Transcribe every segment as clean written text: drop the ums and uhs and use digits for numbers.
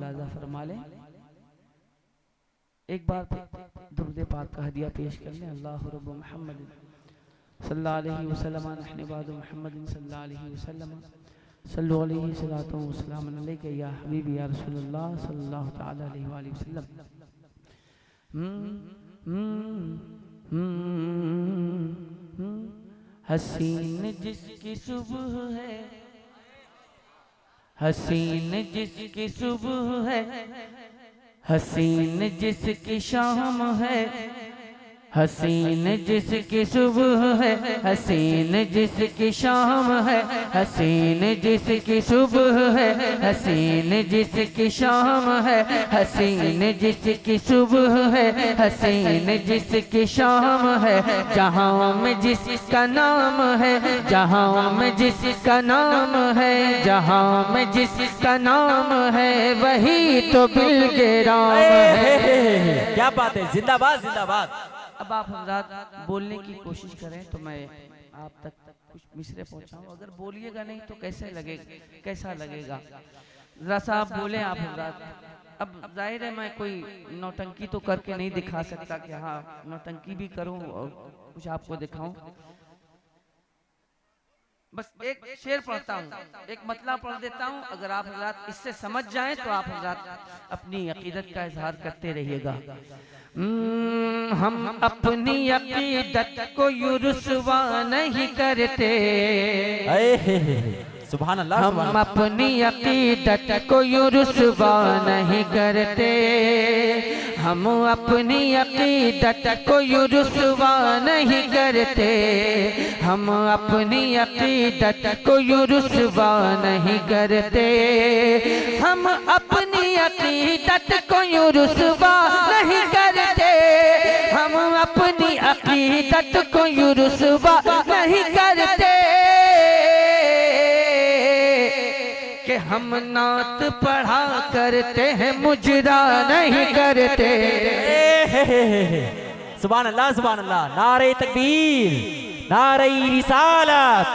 लाजा फरमा लें। एक बार दुरूद पाक का हदिया पेश कर लें। अल्लाह रब्बु मुहम्मद सल्लल्लाहु अलैहि वसल्लम नहनु बाद मुहम्मद सल्लल्लाहु अलैहि वसल्लम सल्लु अलैहि सलातो व सलाम अलैका या हबीबी या रसूलुल्लाह सल्लल्लाहु तआला अलैहि वसल्लम। हसीन जिसकी सुबह है, हसीन जिसकी सुबह है, हसीन जिसकी शाम है, हसीन जिसकी सुबह है, हसीन जिसकी शाम है, हसीन जिसकी सुबह है, हसीन जिसकी शाम है, हसीन जिसकी सुबह है, हसीन जिसकी शाम है। जहाँ में जिसका नाम है, जहाँ में जिसका नाम है, जहाँ में जिसका नाम है, वही तो बिलगिराम है। क्या बात है, जिंदाबाद जिंदाबाद। अब आप हज़रात बोलने की कोशिश करें तो मैं आप तक कुछ मिसरे पहुंचाऊं। अगर बोलिएगा नहीं तो कैसे लगेगा, कैसा लगेगा? जरा सा आप बोले आप हज़रात। अब जाहिर है मैं कोई नौटंकी तो करके नहीं दिखा सकता कि हाँ नौटंकी भी करूं और कुछ आपको दिखाऊं। बस एक शेर पढ़ता हूँ, एक मतलब पढ़ देता हूँ। अगर आप हज़रात इससे समझ जाएं तो आप हज़रात अपनी अकीदत का इजहार करते रहिएगा। हम अपनी अकीदत को यूं रुसवा नहीं करते, सुभान अल्लाह। हम अपनी अकीदत को यूं रुसवा नहीं करते, हम अपनी अकीदत को यूं रुसवा नहीं करते, हम अपनी अकीदत को यूं रुसवा नहीं करते, हम अपनी अकीदत को यूं रुसवा नहीं करते, हम अपनी अकीदत को यूं रुसवा नहीं करते कि हम नात पढ़ा करते हैं मुजरा नहीं करते। सुभान अल्लाह सुभान अल्लाह। नारे तकबीर, नारे रिसालत,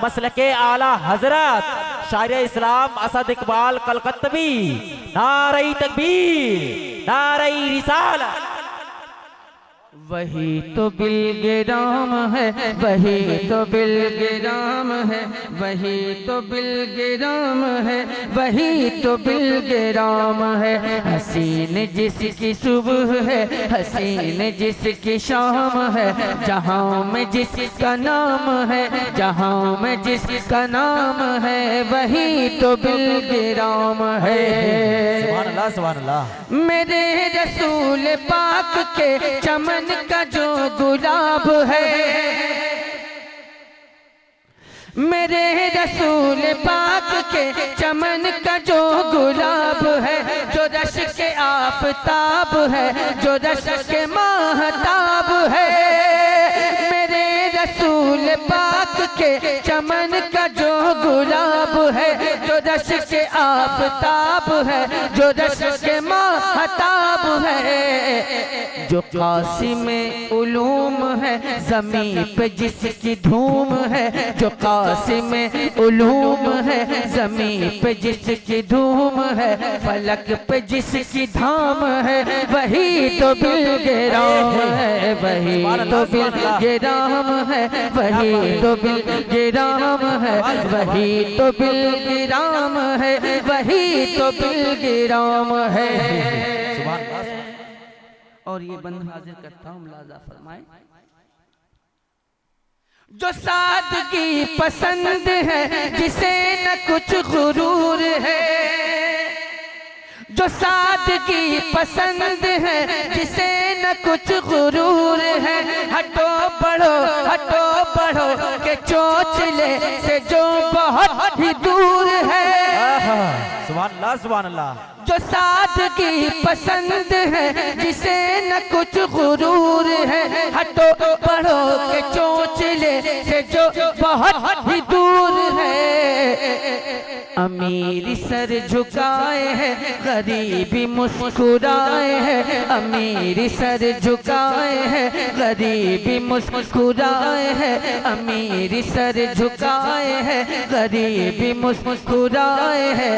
मसलके आला हजरत शायर इस्लाम असद इकबाल कलकत्तवी। नारे तकबीर, नारे रिसालत। वही तो बिलगिराम है, वही तो बिलगिराम है, वही तो बिलगिराम है, वही तो बिलगिराम है। हसीन जिसकी सुबह है, हसीन जिसकी शाम है, जहाँ में जिसका नाम है, जहाँ में जिसका नाम है, वही तो बिलगिराम है। सुभान अल्लाह सुभान अल्लाह। मेरे रसूल पाक के चमन का जो गुलाब है, मेरे रसूल पाक के चमन का जो गुलाब है, जो रश के आफताब है, जो रश के महताब है, मेरे रसूल पाक के चमन का जो गुलाब है, जो रश के आफताब है, जो रश के महताब है, जो कासिम उलूम है, ज़मीं पे जिसकी धूम है, जो कासिम उलूम है, ज़मीं पे जिसकी धूम है, फलक पे जिसकी धाम है, वही तो बिलगिराम है, वही तो बिलगिराम है, वही तो बिलगिराम है, वही तो बिलगिराम है, वही तो बिलगिराम है। और ये बंद हाजिर करता हूँ, मुलाजा फरमाए। जो सादगी पसंद है, जिसे न कुछ गुरूर है, जो सादगी पसंद है, जिसे न कुछ गुरूर है, हटो बढ़ो के चोचले से जो बहुत ही दूर है। सुभान अल्लाह सुभान अल्लाह। जो सादगी पसंद है, जिसे न कुछ गुरूर है, हटो बढ़ो के चोचले से जो बहुत ही दूर है। अमीरी सर झुकाए है गरीबी मुस्कुराए है, अमीरी सर झुकाए है गरीबी मुस्कुराए है, अमीरी सर झुकाए है गरीबी मुस्कुराए है।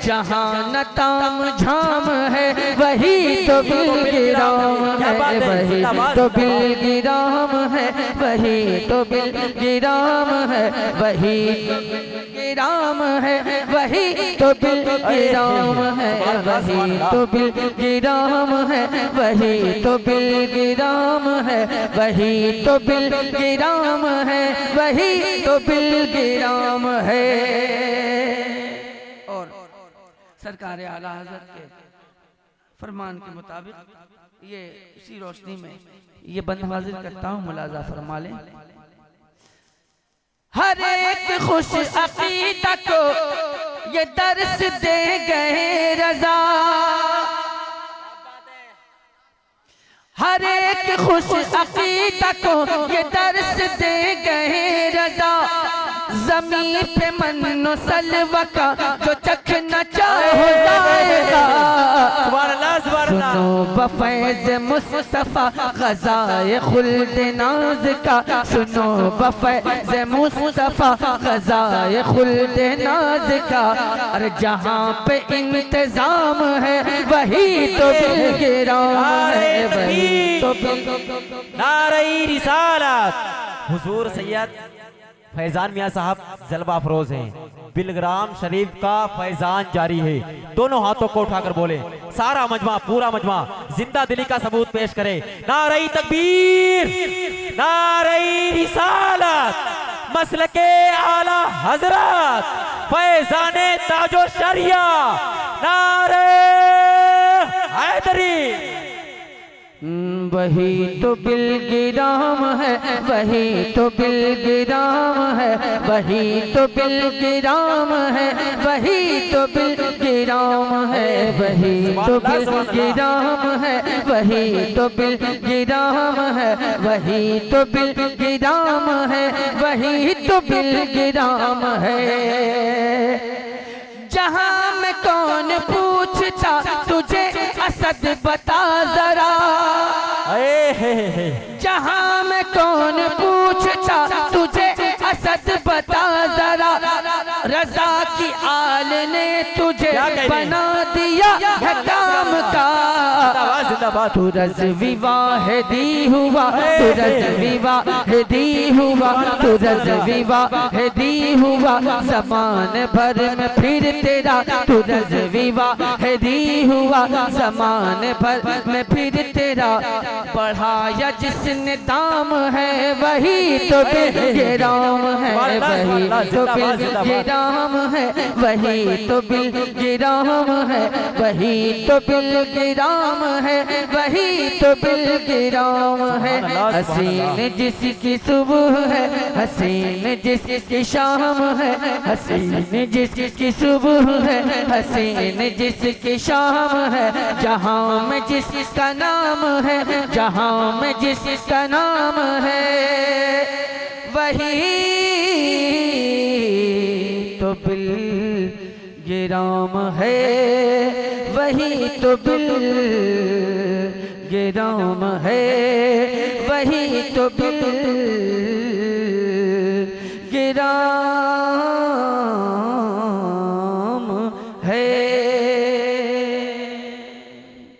जहाँ न ताम झाम है वही तो बिलगिराम है, वही तो बिलगिराम है, वही तो बिलगिराम है, वही बिलगिराम है, वही तो बिलगिराम है, वही तो बिलगिराम है, वही तो बिलगिराम है, वही तो बिलगिराम है, वही तो बिलगिराम है। और सरकार आला हज़रत के फरमान के मुताबिक ये उसी रोशनी में ये बंद हाजिर करता हूँ, मुलाजा फरमा लें। हर एक खुश अकीदा को ये दर्स दे गए रज़ा, हर एक खुश अकीदा को ये दर्स दे गए रज़ा। ज़मीन पे मन्नो सलवा का जो चखना चाहो जाएगा। सुनो बफैज़ मुस्तफ़ा ग़ज़ाए खुल्द नाज़ का, सुनो बफैज़ मुस्तफ़ा ग़ज़ाए खुल्द नाज़ का। और जहाँ पे इंतज़ाम है वही तो बिलगिराम है, वही तो नारे रिसालत। हुजूर सैयद फैजान मियाँ साहब जलवा अफरोज हैं। बिलग्राम शरीफ का फैजान जारी है। दोनों हाथों को उठाकर बोले, सारा मजमा पूरा मजमा जिंदा दिली का सबूत पेश करे। नारे तकबीर, नारे रिसालत, मसलके आला हजरत फैजाने ताजो शरिया, नारे हैदरी। वही तो बिलगिराम है, वही तो बिलगिराम है, वही तो बिलगिराम है, वही तो बिलगिराम है, वही तो बिलगिराम है, वही तो बिलगिराम है, वही तो बिलगिराम है, वही तो बिलगिराम है। जहाँ में कौन पूछता तुझे असद बता जरा, जहाँ में कौन पूछता तुझे असद बता जरा। रजा की आल ने तुझे बना दिया है काम का। तू रज़वी वाहिदी हुआ, तू रज़वी वाहिदी हुआ, तू रज़वी वाहिदी हुआ। ज़मान भर में फिर तेरा तू रज़वी वाहिदी हुआ, ज़मान भर में फिर तेरा। बढ़ाया जिसने दाम है वही तो बिलगिराम है, वही तो बिलगिराम है, वही तो बिलगिराम है, वही तो बिलगिराम है, वही तो बिलगिराम है। हसीन जिसकी सुबह है, हसीन जिसकी शाम है, हसीन जिसकी सुबह है, हसीन जिसकी शाम है। जहाँ में जिसका नाम है, जहाँ में जिसका नाम है, वही तो बिलगिराम है, वही तो बिलगिराम है, वही तो बिल